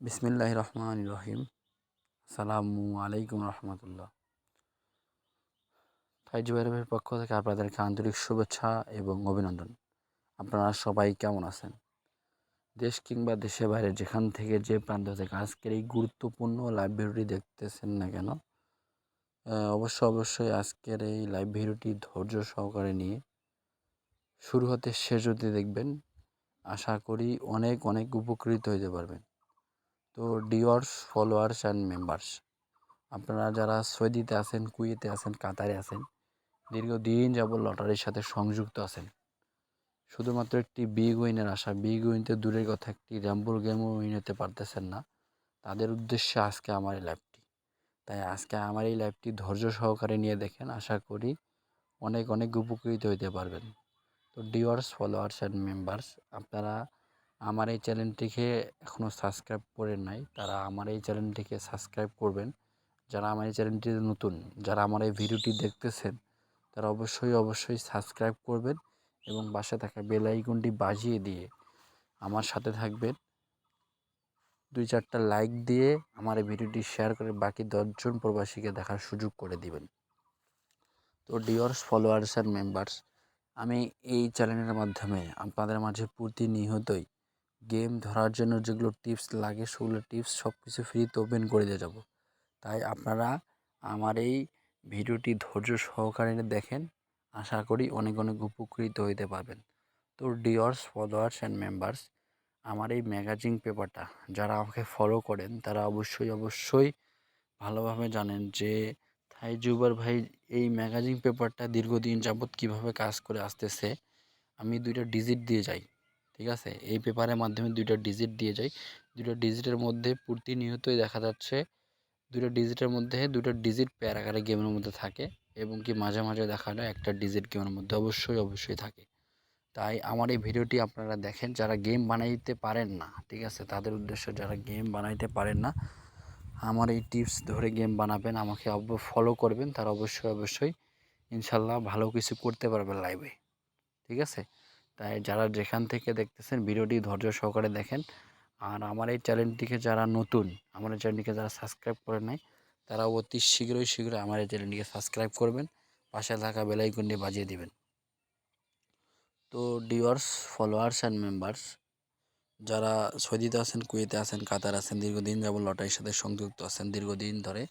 বিসমিল্লাহির রহমানির রহিম। আসসালামু আলাইকুম রহমতুল্লাহ। তাই জুবাইরের পক্ষ থেকে আপনাদেরকে আন্তরিক শুভেচ্ছা এবং অভিনন্দন। আপনারা সবাই কেমন আছেন? দেশ কিংবা দেশের বাইরে যেখান থেকে যে প্রান্ত থেকে আজকের এই গুরুত্বপূর্ণ লাইভ ভিডিওটি দেখতেছেন না কেন, অবশ্যই আজকের এই লাইভ ভিডিওটি ধৈর্য সহকারে নিয়ে শুরু হতে শেষ হতে দেখবেন। আশা করি অনেক উপকৃত হতে পারবেন। তো ডিওয়ার্স, ফলোয়ার্স অ্যান্ড মেম্বার্স, আপনারা যারা সৌদিতে আছেন, কুয়েতে আছেন, কাতারে আছেন, দীর্ঘদিন যাবৎ লটারির সাথে সংযুক্ত আছেন, শুধুমাত্র একটি বিগ উইনের আশা, বিগ উইনতে দূরের কথা একটি র্যাম্বল গেমও উইন হতে পারতেছেন না, তাদের উদ্দেশ্যে আজকে আমার এই লাইভটি। তাই আজকে আমার এই লাইভটি ধৈর্য সহকারে নিয়ে দেখেন, আশা করি অনেক উপকৃত হতে পারবেন। তো ডিওয়ার্স, ফলোয়ার্স অ্যান্ড মেম্বার্স, আপনারা আমার এই চ্যানেলটিকে এখনও সাবস্ক্রাইব করেন নাই, তারা আমার এই চ্যানেলটিকে সাবস্ক্রাইব করবেন। যারা আমার এই চ্যানেলটিতে নতুন, যারা আমার এই ভিডিওটি দেখতেছেন, তারা অবশ্যই সাবস্ক্রাইব করবেন এবং পাশে থাকা বেল আইকনটি বাজিয়ে দিয়ে আমার সাথে থাকবেন। 2-4টা লাইক দিয়ে আমার এই ভিডিওটি শেয়ার করে বাকি 10 জন প্রবাসীকে দেখার সুযোগ করে দিবেন। তো ডিওর্স, ফলোয়ার্স অ্যান্ড মেম্বার্স, আমি এই চ্যানেলের মাধ্যমে আপনাদের মাঝে প্রতিনিয়তই গেম ধরার জন্য যেগুলো টিপস লাগে সেগুলো টিপস সব কিছু ফ্রিতে ওপেন করে দিয়ে যাব। তাই আপনারা আমার এই ভিডিওটি ধৈর্য সহকারে দেখেন, আশা করি অনেক উপকৃত হইতে পারবেন। তো ডিওর্স, ফলোয়ার্স অ্যান্ড মেম্বার্স, আমার এই ম্যাগাজিন পেপারটা যারা আমাকে ফলো করেন তারা অবশ্যই ভালোভাবে জানেন যে থাই জুবার ভাই এই ম্যাগাজিন পেপারটা দীর্ঘদিন যাবৎ কিভাবে কাজ করে আসতেছে। আমি 2টা ডিজিট দিয়ে যাই, ঠিক আছে? এই পেপারের মাধ্যমে 2টা ডিজিট দিয়ে যাই। 2টা ডিজিটের মধ্যে প্রতিনিয়তই দেখা যাচ্ছে 2টা ডিজিটের মধ্যে 2টা ডিজিট পেয়ার আকারে গেমের মধ্যে থাকে এবং কি মাঝে দেখা যায় একটা ডিজিট গেমের মধ্যে অবশ্যই থাকে। তাই আমার এই ভিডিওটি আপনারা দেখেন, যারা গেম বানাইতে পারেন না, ঠিক আছে, তাদের উদ্দেশ্যে, যারা গেম বানাইতে পারেন না, আমার এই টিপস ধরে গেম বানাবেন, আমাকে ফলো করবেন, তারা অবশ্যই ইনশাল্লাহ ভালো কিছু করতে পারবেন লাইভে, ঠিক আছে? তাই যারা যেখান থেকে দেখতেছেন ভিডিওটি ধৈর্য সহকারে দেখেন। আর আমার এই চ্যানেলটিকে যারা নতুন, আমার এই চ্যানেলটিকে যারা সাবস্ক্রাইব করে নাই, তারা অতি শীঘ্রই আমার এই চ্যানেলটিকে সাবস্ক্রাইব করবেন, পাশে থাকা বেল আইকনটি বাজিয়ে দিবেন। তো ডিওর্স, ফলোয়ার্স অ্যান্ড মেম্বার্স, যারা সৌদিতে আছেন, কুয়েতে আছেন, কাতার আছেন, দীর্ঘদিন যাবত লটারির সাথে সংযুক্ত আছেন দীর্ঘদিন ধরে,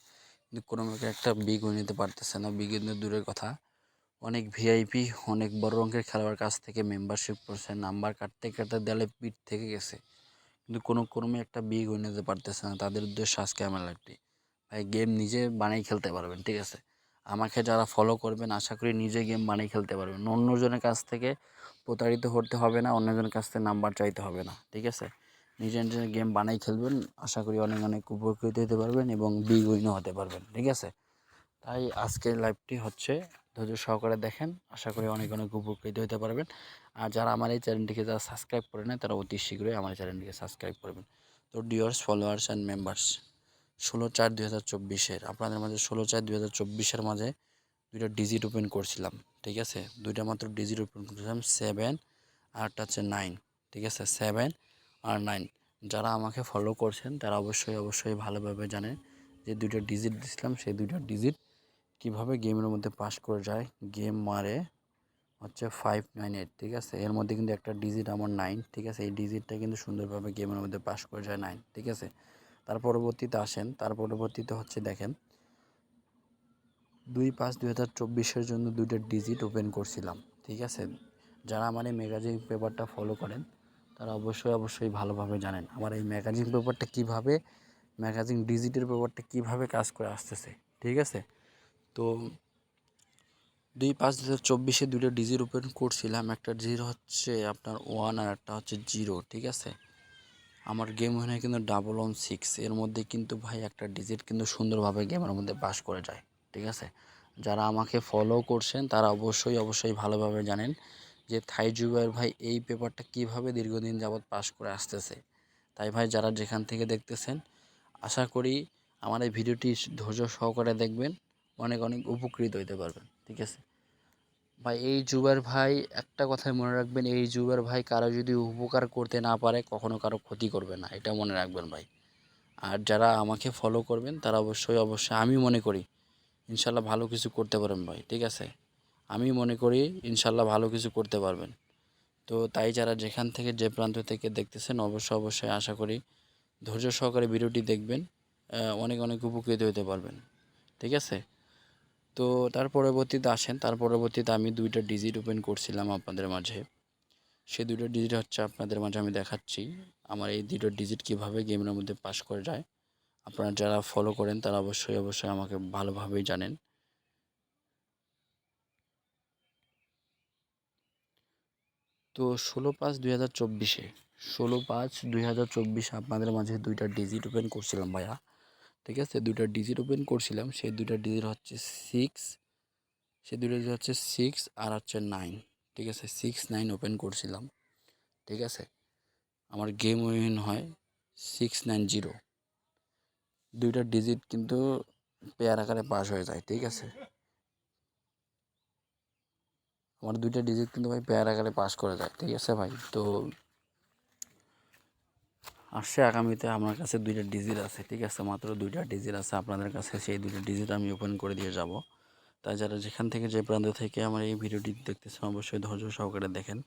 কিন্তু কোনো একটা বিগ উইন নিতে পারতেছে না। বিগ উইনের দূরের কথা, অনেক ভিআইপি, অনেক বড় অঙ্কের খেলোয়াড়ের কাছ থেকে মেম্বারশিপ করছে, নাম্বার কাটতে দেয়ালে পিঠ থেকে গেছে, কিন্তু কোনো ক্রমে একটা বিগ উইন নিতে পারতেছে না। তাদের উদ্দেশ্যে আজকে আমার লাইভটি। ভাই গেম নিজে বানাই খেলতে পারবেন, ঠিক আছে? আমাকে যারা ফলো করবেন আশা করি নিজে গেম বানাই খেলতে পারবেন, অন্যজনের কাছ থেকে প্রতারিত হতে হবে না, অন্যজনের কাছ থেকে নাম্বার চাইতে হবে না, ঠিক আছে? নিজের গেম বানাই খেলবেন, আশা করি অনেক উপকৃত হতে পারবেন এবং বিগ উইনও হতে পারবেন, ঠিক আছে? তাই আজকের লাইভটি হচ্ছে, ধৈর্য সহকারে দেখেন, আশা করি অনেক উপকৃত হতে পারবেন। আর যারা আমার এই চ্যানেলটিকে যারা সাবস্ক্রাইব করে নেয় তারা অতি শীঘ্রই আমার চ্যানেলটিকে সাবস্ক্রাইব করবেন। তো ডিওর্স, ফলোয়ার্স অ্যান্ড মেম্বার্স, 16/4/2024 আপনাদের মাঝে 16/4/2024 মাঝে 2টা ডিজিট ওপেন করছিলাম, ঠিক আছে? 2টা মাত্র ডিজিট ওপেন করেছিলাম, 7 আর একটা হচ্ছে 9, ঠিক আছে? 7 আর 9, যারা আমাকে ফলো করছেন তারা অবশ্যই ভালোভাবে জানেন যে 2টা ডিজিট দিছিলাম, সেই 2টা ডিজিট কীভাবে গেমের মধ্যে পাস করে যায়। গেম মারে হচ্ছে 598, ঠিক আছে? এর মধ্যে কিন্তু একটা ডিজিট আমার 9, ঠিক আছে? এই ডিজিটটা কিন্তু সুন্দরভাবে গেমের মধ্যে পাস করে যায় 9, ঠিক আছে? তার পরবর্তীতে হচ্ছে দেখেন, 2/5/2024 জন্য 2টা ডিজিট ওপেন করছিলাম, ঠিক আছে? যারা আমার এই ম্যাগাজিন পেপারটা ফলো করেন তারা অবশ্যই ভালোভাবে জানেন আমার এই ম্যাগাজিন পেপারটা কীভাবে, ম্যাগাজিন ডিজিটের পেপারটা কীভাবে কাজ করে আসতেছে, ঠিক আছে? তো 2/5/2024 2টা ডিজিট ওপেন করছিলাম, একটা ডিজিট হচ্ছে আপনার 1 আর একটা হচ্ছে 0, ঠিক আছে? আমার গেম হয় কিন্তু 116, এর মধ্যে কিন্তু ভাই একটা ডিজিট কিন্তু সুন্দরভাবে গেমের মধ্যে পাস করে যায়, ঠিক আছে? যারা আমাকে ফলো করছেন তারা অবশ্যই ভালোভাবে জানেন যে থাই জুবাইর ভাই এই পেপারটা কিভাবে দীর্ঘদিন যাবৎ পাস করে আসতেছে। তাই ভাই যারা যেখান থেকে দেখতেছেন, আশা করি আমার এই ভিডিওটি ধৈর্য সহকারে দেখবেন, অনেক উপকৃত হইতে পারবেন, ঠিক আছে? ভাই এই জুবাইর ভাই একটা কথাই মনে রাখবেন, এই জুবাইর ভাই কারো যদি উপকার করতে না পারে কখনো কারো ক্ষতি করবে না, এটা মনে রাখবেন ভাই। আর যারা আমাকে ফলো করবেন তারা অবশ্যই আমি মনে করি ইনশাল্লাহ ভালো কিছু করতে পারবেন ভাই, ঠিক আছে? আমি মনে করি ইনশাল্লাহ ভালো কিছু করতে পারবেন। তো তাই যারা যেখান থেকে যে প্রান্ত থেকে দেখতেছেন অবশ্যই আশা করি ধৈর্য সহকারে ভিডিওটি দেখবেন, অনেক অনেক উপকৃত হতে পারবেন, ঠিক আছে? তো তার পরবর্তীতে আমি 2টা ডিজিট ওপেন করছিলাম আপনাদের মাঝে। সেই 2টা ডিজিট হচ্ছে আপনাদের মাঝে আমি দেখাচ্ছি আমার এই 2টো ডিজিট কীভাবে গেমের মধ্যে পাস করে যায়। আপনারা যারা ফলো করেন তারা অবশ্যই আমাকে ভালোভাবেই জানেন। তো 16/5/2024 16/5/2024 আপনাদের মাঝে 2টা ডিজিট ওপেন করছিলাম ভাইয়া, ঠিক আছে? 2টা ডিজিট ওপেন করছিলাম, সেই 2টা ডিজিট হচ্ছে 6, সেই 2টা ডিজিট হচ্ছে 6 আর হচ্ছে 9, ঠিক আছে? 6 9 ওপেন করছিলাম, ঠিক আছে? আমার গেম উইন হয় 690। 2টা ডিজিট কিন্তু পেয়ার আকারে পাস হয়ে যায়, ঠিক আছে? আমার 2টা ডিজিট কিন্তু ভাই পেয়ার আকারে পাস করে যায়, ঠিক আছে ভাই? তো আসছে আগামীতে আমার কাছে 2টা ডিজিট আছে, ঠিক আছে? মাত্র 2টা ডিজিট আছে আপনাদের কাছে, সেই 2টা ডিজিট আমি ওপেন করে দিয়ে যাব। তাই যারা যেখান থেকে যে প্রান্ত থেকে আমার এই ভিডিওটি দেখতেছেন অবশ্যই ধৈর্য সহকারে দেখেন।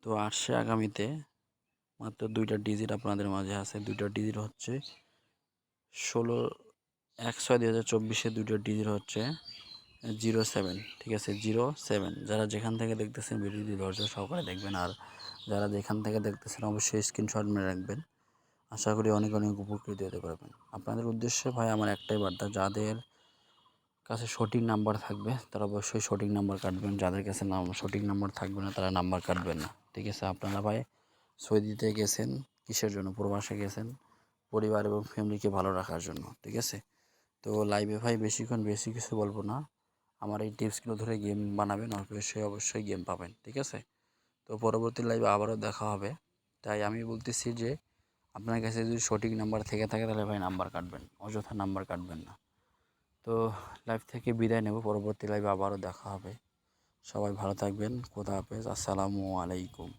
তো আসছে আগামীতে মাত্র 2টা ডিজিট আপনাদের মাঝে আছে। 2টা ডিজিট হচ্ছে 16/1/6/2024, 2টা ডিজিট হচ্ছে 07, ঠিক আছে? 07। যারা যেখান থেকে দেখতেছেন ভিডিওটি ধৈর্য সহকারে দেখবেন, আর যারা যেখান থেকে দেখতেছেন অবশ্যই স্ক্রিনশট মেরে রাখবেন। আশা করি অনেক অনেক উপকৃত হতে পারবেন। আপনাদের উদ্দেশ্যে ভাই আমার একটাই বার্তা, যাদের কাছে সঠিক নাম্বার থাকবে তারা অবশ্যই সঠিক নাম্বার কাটবেন, যাদের কাছে সঠিক নাম্বার থাকবে না তারা নাম্বার কাটবেন না, ঠিক আছে? আপনারা ভাই সৌদিতে গেছেন কিসের জন্য? প্রবাসে গেছেন পরিবার এবং ফ্যামিলিকে ভালো রাখার জন্য, ঠিক আছে? তো লাইভে ভাই বেশিক্ষণ বেশি কিছু বলবো না, আমার এই টিপসগুলো ধরে গেম বানাবেন, অবশ্যই গেম পাবেন, ঠিক আছে? তো পরবর্তী লাইভে আবারও দেখা হবে। তাই আমি বলতেছি যে আপনার কাছে যদি সঠিক নাম্বার থেকে থাকে তাহলে ভাই নাম্বার কাটবেন, অযথা নাম্বার কাটবেন না। তো লাইভ থেকে বিদায় নেব, পরবর্তী লাইভে আবারও দেখা হবে। সবাই ভালো থাকবেন, খোদা হাফেজ, আসসালামু আলাইকুম।